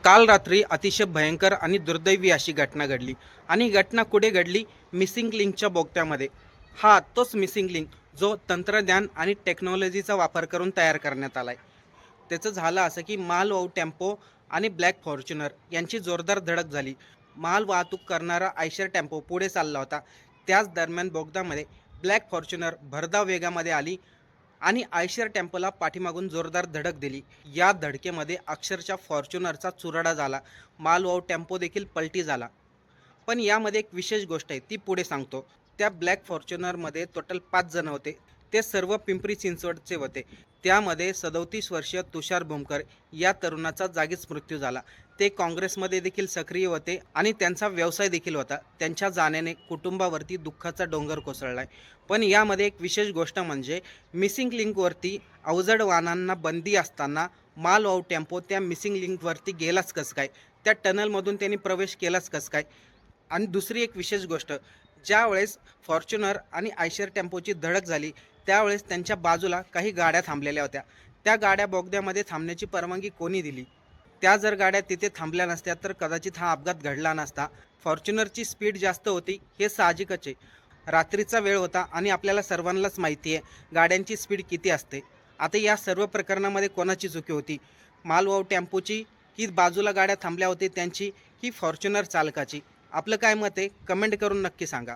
काल रात्री अतिशय भयंकर आणि दुर्दैवी अशी घटना घडली आणि घटना कुठे घडली? मिसिंग लिंकच्या बोगद्यामध्ये. हा तोच मिसिंग लिंक जो तंत्रज्ञान आणि टेक्नॉलॉजीचा वापर करून तयार करण्यात आलाय. त्याचं झालं असं की मालवाहू टेम्पो आणि ब्लॅक फॉर्च्युनर यांची जोरदार धडक झाली. माल वाहतूक करणारा आयशर टेम्पो पुढे चालला होता. त्याच दरम्यान बोगद्यामध्ये ब्लॅक फॉर्च्युनर भरधाव वेगामध्ये आली आणि आयशर टेम्पोला पाठीमागून जोरदार धडक दिली. या धडकेमध्ये अक्षरशः फॉर्च्युनरचा चुराडा झाला. मालवाहू टेम्पो देखील पलटी झाला. पण यामध्ये एक विशेष गोष्ट आहे, ती पुढे सांगतो. त्या ब्लॅक फॉर्च्युनरमध्ये टोटल 5 जण होते. ते सर्व पिंपरी चिंचवडचे होते. त्यामध्ये 37 वर्षीय तुषार भोमकर या तरुणाचा जागीच मृत्यू झाला. ते काँग्रेसमध्ये देखील सक्रिय होते आणि त्यांचा व्यवसाय देखील होता. त्यांच्या जाण्याने कुटुंबावरती दुःखाचा डोंगर कोसळलाय. पण यामध्ये एक विशेष गोष्ट म्हणजे मिसिंग लिंकवरती अवजड वाहनांना बंदी असताना मालवाहू टेम्पो त्या मिसिंग लिंकवरती गेलाच कसं काय? त्या टनलमधून त्यांनी प्रवेश केलाच कसं काय? आणि दुसरी एक विशेष गोष्ट, ज्यावेळेस फॉर्च्युनर आणि आयशर टेम्पोची धडक झाली, त्यावेळेस त्यांच्या बाजूला काही गाड्या थांबलेल्या होत्या. त्या गाड्या बोगद्यामध्ये थांबण्याची परवानगी कोणी दिली? त्या जर गाड्या तिथे थांबल्या नसत्या, तर कदाचित हा अपघात घडला नसता. फॉर्च्युनरची स्पीड जास्त होती, हे साहजिकच आहे. रात्रीचा वेळ होता आणि आपल्याला सर्वांनाच माहिती आहे, गाड्यांची स्पीड किती असते. आता या सर्व प्रकरणामध्ये कोणाची चुकी होती? मालवाहू टेम्पोची, की बाजूला गाड्या थांबल्या होत्या त्यांची, की फॉर्च्युनर चालकाची? आपलं काय मत आहे? कमेंट करून नक्की सांगा.